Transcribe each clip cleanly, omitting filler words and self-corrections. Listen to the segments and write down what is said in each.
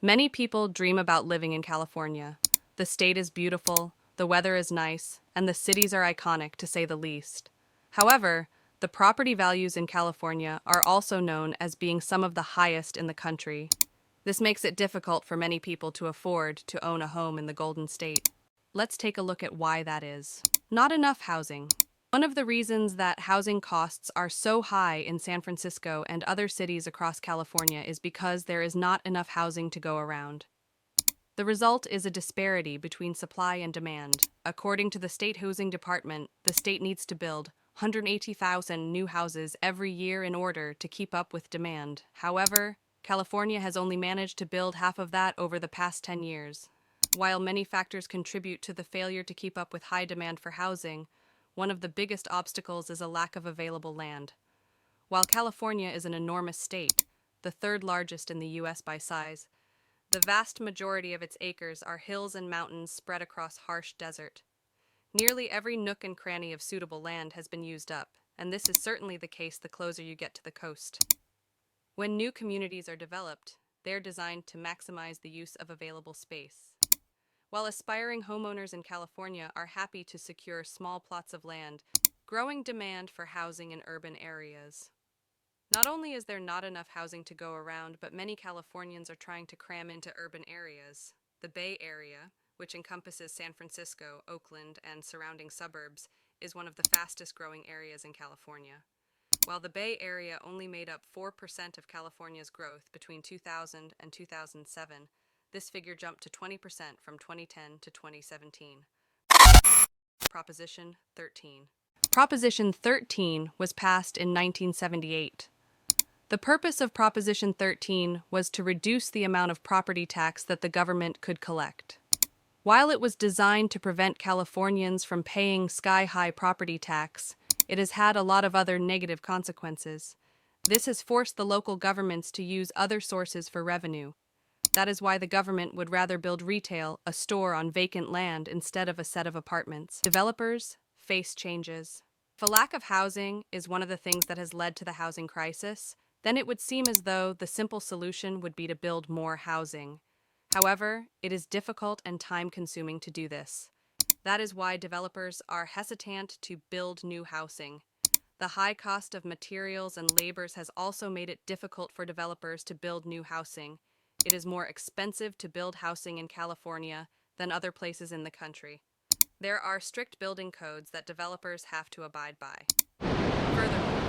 Many people dream about living in California. The state is beautiful, the weather is nice, and the cities are iconic, to say the least. However, the property values in California are also known as being some of the highest in the country. This makes it difficult for many people to afford to own a home in the Golden State. Let's take a look at why that is. Not enough housing. One of the reasons that housing costs are so high in San Francisco and other cities across California is because there is not enough housing to go around. The result is a disparity between supply and demand. According to the State Housing Department, the state needs to build 180,000 new houses every year in order to keep up with demand. However, California has only managed to build half of that over the past 10 years. While many factors contribute to the failure to keep up with high demand for housing, one of the biggest obstacles is a lack of available land. While California is an enormous state, the third largest in the U.S. by size, the vast majority of its acres are hills and mountains spread across harsh desert. Nearly every nook and cranny of suitable land has been used up, and this is certainly the case the closer you get to the coast. When new communities are developed, they're designed to maximize the use of available space. While aspiring homeowners in California are happy to secure small plots of land, growing demand for housing in urban areas. Not only is there not enough housing to go around, but many Californians are trying to cram into urban areas. The Bay Area, which encompasses San Francisco, Oakland, and surrounding suburbs, is one of the fastest growing areas in California. While the Bay Area only made up 4% of California's growth between 2000 and 2007, this figure jumped to 20% from 2010 to 2017. Proposition 13. Proposition 13 was passed in 1978. The purpose of Proposition 13 was to reduce the amount of property tax that the government could collect. While it was designed to prevent Californians from paying sky-high property tax, it has had a lot of other negative consequences. This has forced the local governments to use other sources for revenue. That is why the government would rather build retail, a store on vacant land instead of a set of apartments. Developers face changes. If a lack of housing is one of the things that has led to the housing crisis, then it would seem as though the simple solution would be to build more housing. However, it is difficult and time-consuming to do this. That is why developers are hesitant to build new housing. The high cost of materials and labors has also made it difficult for developers to build new housing. It is more expensive to build housing in California than other places in the country. There are strict building codes that developers have to abide by. Furthermore,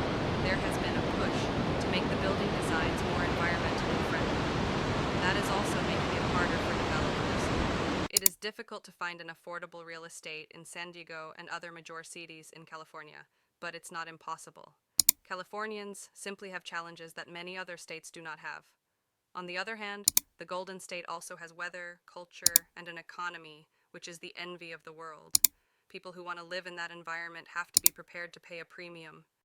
there has been a push to make the building designs more environmentally friendly. That is also making it harder for developers. It is difficult to find an affordable real estate in San Diego and other major cities in California, but it's not impossible. Californians simply have challenges that many other states do not have. On the other hand, the Golden State also has weather, culture, and an economy which is the envy of the world. People who want to live in that environment have to be prepared to pay a premium.